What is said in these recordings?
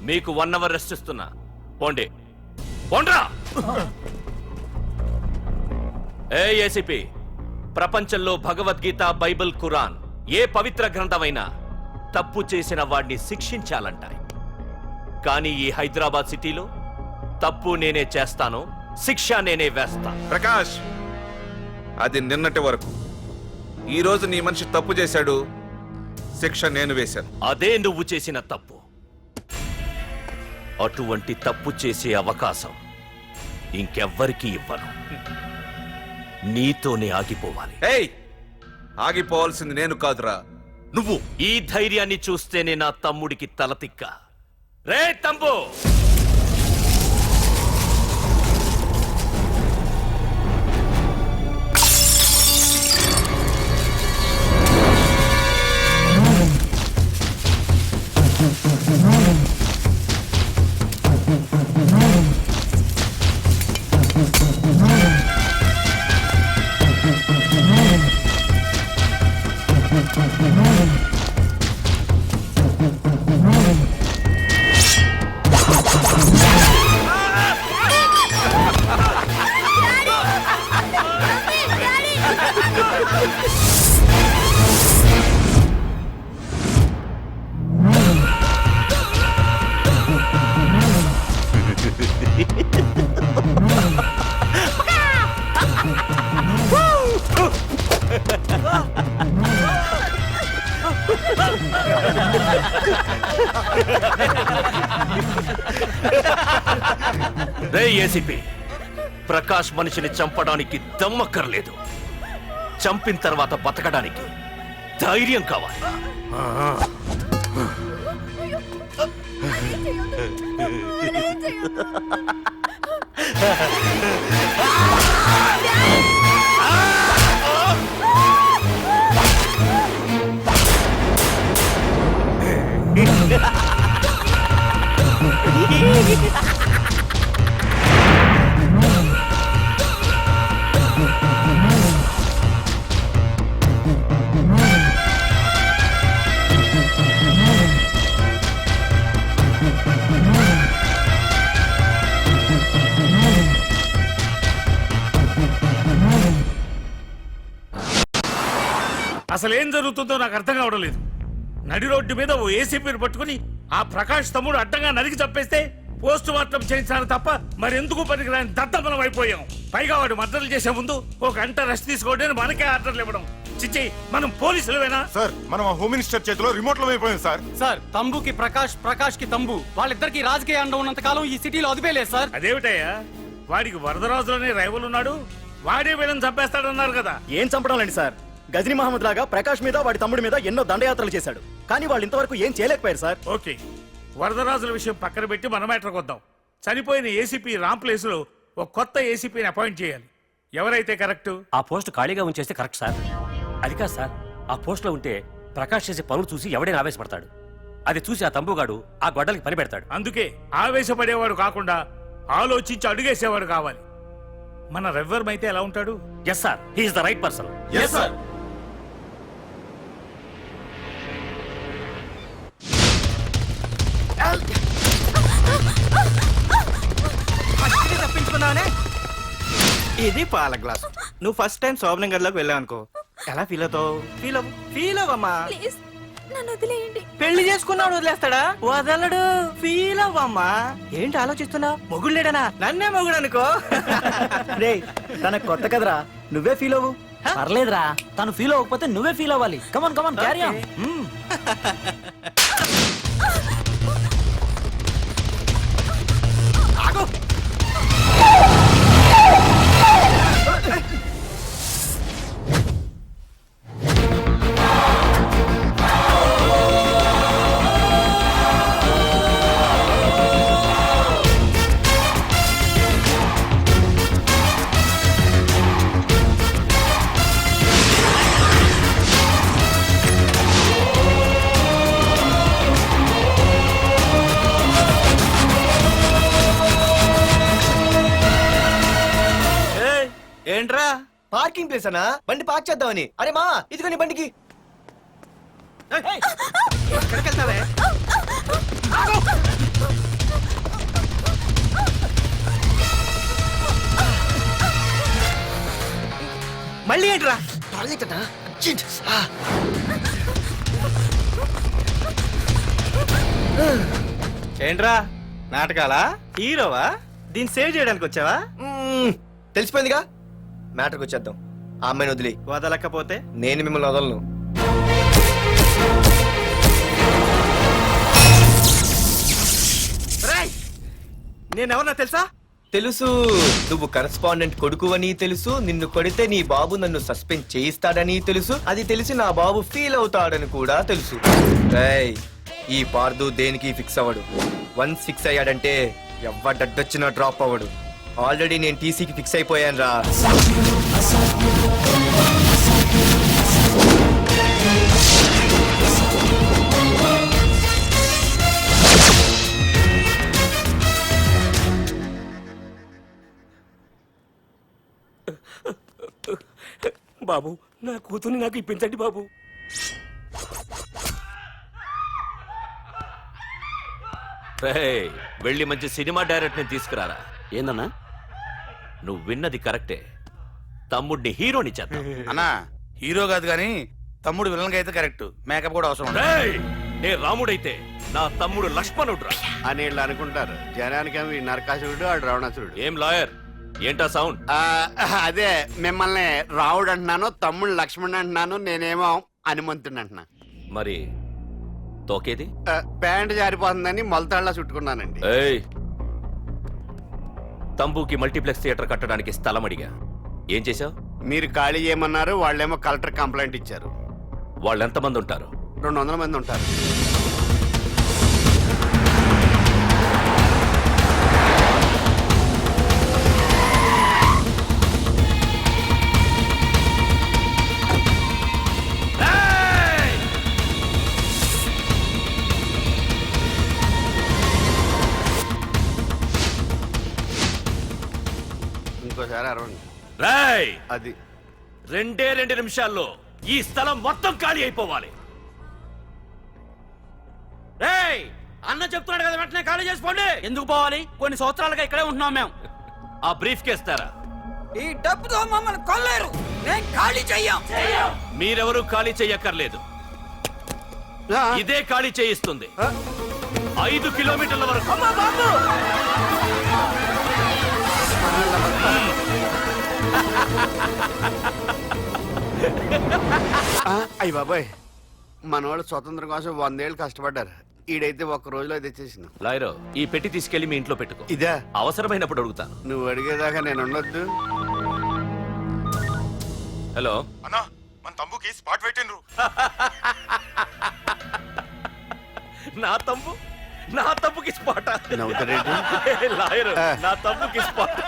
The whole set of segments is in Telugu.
మీకు 1 అవర్ రెస్ట్ ఇస్తున్నా. పోండి పోండ్రా. ఏసీపీ, ప్రపంచంలో భగవద్గీత, బైబిల్, ఖురాన్ ఏ పవిత్ర గ్రంథమైనా తప్పు చేసిన వాడిని శిక్షించాలంటాయి. కానీ ఈ హైదరాబాద్ సిటీలో తప్పు నేనే చేస్తాను, శిక్ష నేనే వేస్తా. ప్రకాష్, అది నిన్నటి వరకు. ఈ రోజు నీ మనిషి తప్పు చేశాడు, శిక్ష నేను వేశాను. అదే నువ్వు చేసిన తప్పు. అటువంటి తప్పు చేసే అవకాశం ఇంకెవ్వరికీ ఇవ్వను. నీతోనే ఆగిపోవాలి. ఏయ్, ఆగిపోవాల్సింది నేను కాదురా, నువ్వు. ఈ ధైర్యాన్ని చూస్తేనే నా తమ్ముడికి తలతిక్క. రే తమ్ము, రే ఏసీపీ, ప్రకాష్ మనిషిని చంపడానికి దమ్మక్కర్లేదు. చంపిన తర్వాత బతకడానికి ధైర్యం కావాలి. అసలు ఏం జరుగుతుందో నాకు అర్థం కావడం లేదు. నడి రోడ్డు మీద ఓ ఏసీపీని పట్టుకుని ఆ ప్రకాష్ తమ్ముడు అడ్డంగా నరికి చంపేస్తే పోస్ట్ మార్టం చేయించాను తప్ప మరెందుకు పనికిరాని దద్దమనం అయిపోయాం. పైగా వాడు మర్డర్లు చేసే ముందు ఒక గంట రెస్ట్ తీసుకోవడానికి మనకే ఆర్డర్లు ఇవ్వడం. చిచ్చి, మనం పోలీసులవేనా? సార్, మనం హోమ్ మినిస్టర్ చేతిలో రిమోట్ లో అయిపోయాం సార్. సార్, తంబుకి ప్రకాష్, ప్రకాష్ కి తంబు, వాళ్ళిద్దరికి రాజకీయ అండ ఉన్నంత కాలం ఈ సిటీలో అదిపేలేదు సార్. అదేమిటయ్యా, వాడికి వరదరాజులోనే రైవల్ ఉన్నాడు, వాడే వీళ్ళని చంపేస్తాడన్నారు కదా. ఏం చంపడం లేండి సార్, గజనీ మహమ్మద్ లాగా ప్రకాష్ మీద వాడి తమ్ముడి మీద ఎన్నో దండయాత్రలు చేశాడు, కానీ వాళ్ళు ఇంతవరకు ఏం చేయలేకపోయారు సార్. ఓకే, వరదరాజుల విషయం పక్కన పెట్టి మన మ్యాటర్కి వద్దాం. చనిపోయిన ఏసీపీ రామ్ ప్లేస్ లో ఒక కొత్త ఏసీపీని అపాయింట్ చేయాలి. ఎవరైతే కరెక్ట్? ఆ పోస్ట్ ఖాళీగా ఉంచేస్తే కరెక్ట్ సార్. అది కాదు సార్, ఆ పోస్ట్ లో ఉంటే ప్రకాష్ చేసే పనులు చూసి ఎవడైనా ఆవేశపడతాడు. అది చూసి ఆ తంబుగాడు ఆ గొడ్డలకి పని పెడతాడు. అందుకే ఆవేశపడేవాడు కాకుండా ఆలోచించి అడుగేసేవాడు కావాలి. మన రెవ్వర్ అయితే ఎలా ఉంటాడు? Yes sir, he is the right person. Yes sir. తప్పించుకున్నావనే. ఇది పాల గ్లాస్. నువ్వు ఫస్ట్ టైం శోభనం గదిలోకి వెళ్ళావు అనుకో, ఎలా ఫీల్ అవుతావు? ఫీల్ అవ్వమ్మా. పెళ్లి చేసుకున్నాడు వదిలేస్తాడా? వదలడు. ఫీల్ అవ్వమ్మా. ఏంటి ఆలోచిస్తున్నావు? మొగుడు లేడనా? నన్నే మొగుడు అనుకో. రే, తనకు కొత్త కదరా, నువ్వే ఫీల్ అవ్వు. పర్లేదురా, తను ఫీల్ అవ్వకపోతే నువ్వే ఫీల్ అవ్వాలి. కమాన్ కమాన్, క్యారీ ఆన్. పార్కింగ్ ప్లేస్ అన్నా బండి పార్క్ చేద్దామని. అరే మా ఇదిగో నీ బండికి. ఎక్కడికి వెళ్తావే? మళ్ళీ ఏంట్రా టాయిలెట్ అన్నా అర్జెంట్. ఏంట్రా నాటకాలా? హీరోవా? దీన్ని సేవ్ చేయడానికి వచ్చావా? తెలిసిపోయిందిగా, మ్యాటర్కి వచ్చేద్దాం. ఆ అమ్మాయిని వదిలి వదలకపోతే నేను మిమ్మల్ని వదలను. నేనెవరన్నా తెలుసా? తెలుసు, నువ్వు కరెస్పాండెంట్ కొడుకువని తెలుసు. నిన్ను కొడితే నీ బాబు నన్ను సస్పెండ్ చేయిస్తాడని తెలుసు. అది తెలిసి నా బాబు ఫీల్ అవుతాడని కూడా తెలుసు. రేయ్, ఈ పార్దు దేనికి ఫిక్స్ అవ్వడు. 1 ఫిక్స్ అయ్యాడంటే ఎవ్వడడ్డొచ్చినా డ్రాప్ అవ్వడు. ఆల్రెడీ నేను టీసీకి ఫిక్స్ అయిపోయాను రా. బాబు, నా కూతుర్ని నాకు ఇప్పించండి బాబు. రేయ్, వెళ్ళి మంచి సినిమా డైరెక్టర్ని తీసుకురారా. ఏందన్నా? నువ్వు విన్నది కరెక్టే. తమ్ముడిని హీరోని చేద్దాం. అన్నా హీరో కాదు కానీ తమ్ముడు విలన్ అయితే కరెక్ట్. మేకప్ కూడా అవసరం ఉండదు. రేయ్, నే రాముడైతే నా తమ్ముడు లక్ష్మణుడురా అని వీళ్ళు అనుకుంటారు. జనానికి నరకాసురుడు ఆడు రావణాసురుడు. ఏం లాయర్, ఏంటా సౌండ్? అదే మిమ్మల్ని రావుడు అంటున్నాను, తమ్ముడు లక్ష్మణ్ అంటున్నాను, నేనేమో హనుమంతుడు అంటున్నా. మరి తోకేది? ప్యాంట్ జారిపోతుందని మొలతాళ్ళ చుట్టుకున్నానండి. ఏయ్, తంబుకి మల్టీప్లెక్స్ థియేటర్ కట్టడానికి స్థలం అడిగా. ఏం చేశావు? మీరు ఖాళీ చేయమన్నారు, వాళ్ళేమో కలెక్టర్ కంప్లైంట్ ఇచ్చారు. వాళ్ళు ఎంతమంది ఉంటారు? 200 మంది ఉంటారు. ఇంకోసారి అరవండి. రేయ్, అది 2 నిమిషాల్లో ఈ స్థలం మొత్తం ఖాళీ అయిపోవాలి. రేయ్, అన్న చెప్తున్నాడు కదా, వెంటనే ఖాళీ చేసుకోండి. ఎందుకు పోవాలి? కొన్ని సంవత్సరాలుగా ఇక్కడే ఉంటున్నాం మేము. ఆ బ్రీఫ్ కేస్తారా? ఈ డబ్బుతో మమ్మల్ని కొల్లేరు. నేను ఖాళీ చెయ్యం. మీరెవరూ ఖాళీ చెయ్యక్కర్లేదు. ఇదే ఖాళీ చేయిస్తుంది. 5 కిలోమీటర్ల వరకు. అయ్యి బాబాయ్, మనవాళ్ళు స్వతంత్రం కోసం 100 ఏళ్ళు కష్టపడ్డారు. ఈడైతే ఒక్క రోజులో తెచ్చేసిన. లాయరో, ఈ పెట్టి తీసుకెళ్లి మీ ఇంట్లో పెట్టుకో. ఇదే అవసరమైనప్పుడు అడుగుతాను. నువ్వు అడిగేదాకా నేను ఉండొద్దు. హలో అన్నా, మన తమ్ముకి స్పాట్ పెట్టిండ్రు. నా తమ్ముకి స్పాట్. నవ్వుతారేంటి? లాయరు, నా తమ్ముకి స్పాట్.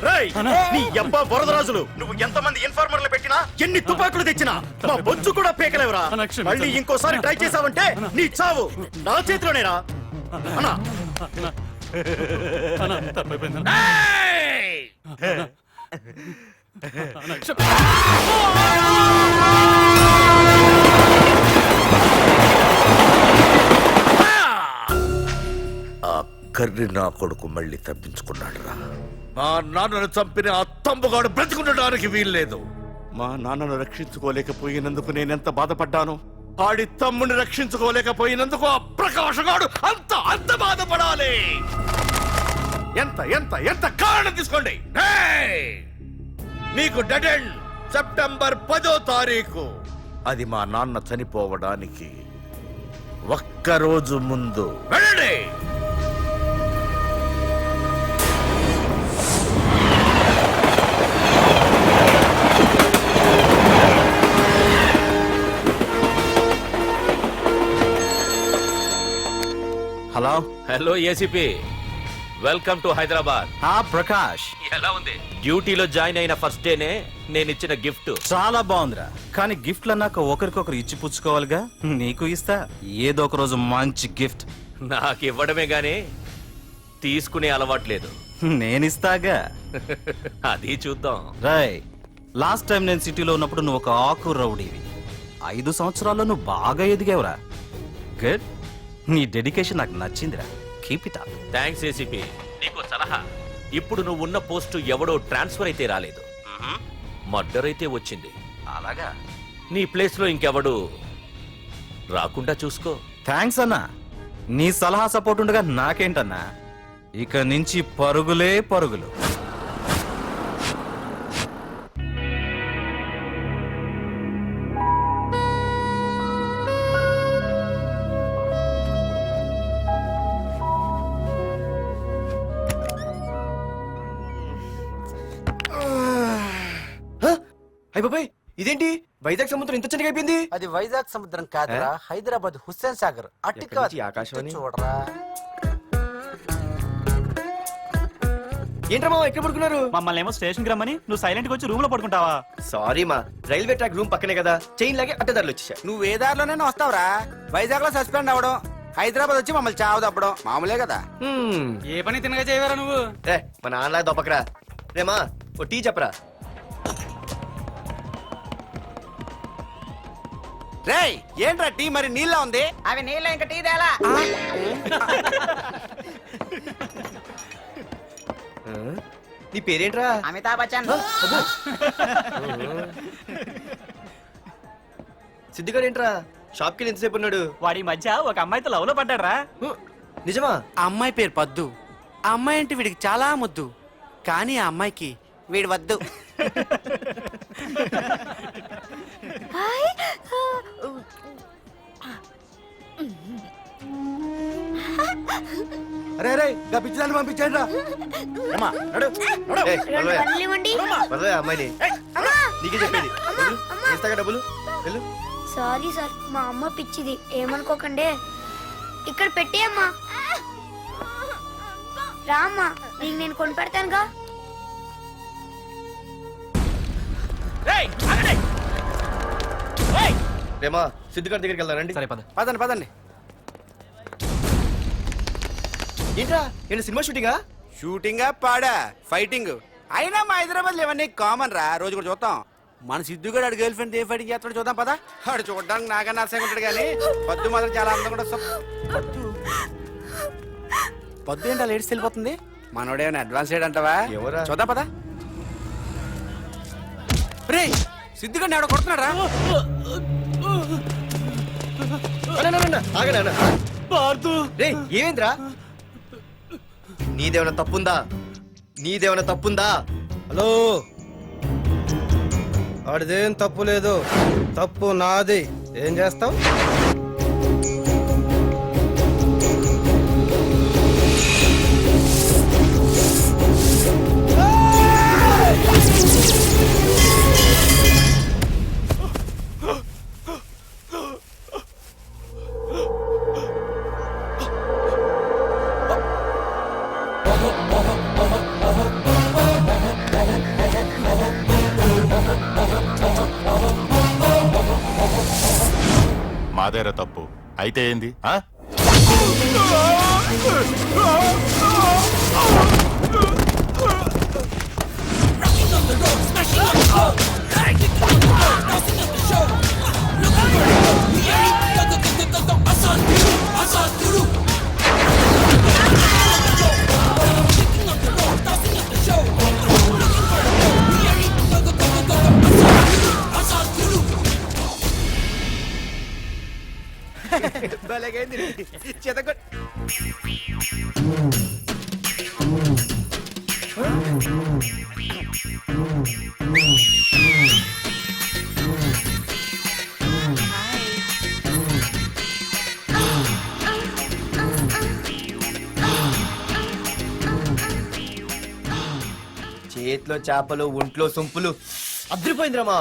రేయ్, నీ యబ్బా వరదరాజులు నువ్వు ఎంతమంది ఇన్ఫార్మర్లు పెట్టినా ఎన్ని తుపాకులు తెచ్చినా మా బొచ్చు కూడా పీకలేవురా. మళ్ళీ ఇంకోసారి ట్రై చేసావంటే నీ చావు నా చేతిలోనేరా. అన్నా ఆ కర్రి నా కొడుకు మళ్ళీ తప్పించుకున్నాడు రా. మా నాన్నను చంపిన ఆ తంబుగాడు బ్రతికుండడానికి వీల్లేదు. మా నాన్నను రక్షించుకోలేకపోయినందుకు నేనెంత బాధపడ్డాను. ఆడి తమ్ముని రక్షించుకోలేకపోయినందుకు ఆ ప్రకాశగాడు అంత బాధపడాలి. ఎంత ఎంత ఎంత కారణం తీసుకోండి. మీకు డెడ్ ఎండ్ సెప్టెంబర్ 10వ తారీఖు. అది మా నాన్న చనిపోవడానికి ఒక్కరోజు ముందు. వెళ్ళండి. Hello hello ACP, welcome to Hyderabad. Prakash, ఎలా ఉంది? డ్యూటీలో జాయిన్ అయిన ఫస్ట్ డేనే నేను ఇచ్చిన గిఫ్ట్. చాలా బాగుందిరా. కానీ గిఫ్ట్లు అన్నాక ఒకరికొకరు ఇచ్చి పుచ్చుకోవాలిగా. నీకు ఇస్తా ఏదో ఒక రోజు మంచి గిఫ్ట్. నాకు ఇవ్వడమే గానీ తీసుకునే అలవాట్లేదు. నేనిస్తాగా. అది చూద్దాం. రాయ్, లాస్ట్ టైం నేను సిటీలో ఉన్నప్పుడు నువ్వు ఒక ఆకు రౌడీవి. 5 సంవత్సరాల్లో నువ్వు బాగా ఎదిగావురా. గుడ్. నీ డెడికేషన్ నాకు నచ్చిందిరా. Keep it up. Thanks ACP. నీకు సలహా. ఇప్పుడు నువ్వు ఉన్న పోస్టు ఎవడో ట్రాన్స్ఫర్ అయితే రాలేదు, మర్డర్ అయితే వచ్చింది. అలాగా? నీ ప్లేస్ లో ఇంకెవడు రాకుండా చూసుకో. థ్యాంక్స్ అన్నా. నీ సలహా సపోర్ట్ ఉండగా నాకేంటన్నా. ఇక నుంచి పరుగులే పరుగులు. అయ్య బాబాయ్, ఇదేంటి వైజాగ్ సముద్రం ఇంత చిన్నగా అయిపోయింది? అది వైజాగ్ సముద్రం కాదురా, హైదరాబాద్ హుస్సేన్ సాగర్. ఎక్కడి నుంచి ఆకాశవాణి? చూడరా. ఏంట్రా మామ ఎక్కడ పడుకున్నారు? మమ్మల్ని ఏమో స్టేషన్ కి రమ్మని నువ్వు సైలెంట్ గా వచ్చి రూమ్ లో పడుకుంటావా? సారీ మా, రైల్వే ట్రాక్ రూమ్ పక్కనే కదా, చైన్ లాగే అడ్డదారులు వచ్చేసా. నువ్వు ఏ దారిలోనే వస్తావురా. వైజాగ్ లో సస్పెండ్ అవ్వడం, హైదరాబాద్ వచ్చి మమ్మల్ని చావు తప్పడం మామూలే కదా. ఏ పని తినగా చేయవరా నువ్వు? మా నాన్నలా దొప్పకరా. రేమా ఓ టీ చెప్పరా. రేయ్, ఏంట్రా టీ మరి నీళ్ళ ఉంది? అవి నీళ్ళ ఇంకా టీ తేలా. నీ పేరేంట్రా? అమితాబ్ బచ్చన్. సిద్ధిగాడు ఏంట్రా షాప్ కి ఎంతసేపు ఉన్నాడు? వాడి మధ్య ఒక అమ్మాయితో లవ్ లో పడ్డాడ్రా. నిజమా? ఆ అమ్మాయి పేరు పద్దు. ఆ అమ్మాయి అంటే వీడికి చాలా ముద్దు, కానీ ఆ అమ్మాయికి వీడు వద్దు. అరే రే పిచ్చిదాన్ని పంపించండి రా. వదలే అమ్మాయిని. నీకే చెప్పేది. ఇస్తాగా డబ్బులు. వెళ్ళు. సారీ సార్, మా అమ్మ పిచ్చిది, ఏమనుకోకండి. ఇక్కడ పెట్టి అమ్మా. రామ్మా, నీకు నేను కొని పెడతానుగా. రేమా సిద్ధిగాడి దగ్గరికి వెళ్దానండి. సరే పద. పదండి పదండి. ఏంట్రా ఏంటి సినిమా షూటింగా? షూటింగా పాడా ఫైటింగ్ అయినా మా హైదరాబాద్ ఇవన్నీ కామన్ రా, రోజు కూడా చూద్దాం. మన సిద్ధు కూడా గర్ల్ ఫ్రెండ్ ఏ ఫైటింగ్ చేస్తాడు చూద్దాం పదా. వాడు చూడడానికి నాకన్నా అసహ్యంగా ఉంటాడు కానీ పద్దు మాత్రం చాలా అందంగా కూడా. పద్దు ఏంటా లేడీస్ వెళ్ళిపోతుంది? మనోడేమైనా అడ్వాన్స్ అంటావా? ఎవరా? చూద్దాం పదా. రే సిద్ధుగాడిని ఎవడో కొడుతున్నాడు రా. ఏమేంద్రా? నీదేమైనా తప్పుందా? నీదేమైనా తప్పుందా? హలో, ఆడిదేం తప్పు లేదు, తప్పు నాది. ఏం చేస్తాం? నాదేరా తప్పు. అయితే ఏంది? ఆ? భలేగైంది చితకొట్ చేతిలో చేపలు ఒంట్లో సొంపులు అద్రిపోయిందిరమ్మా.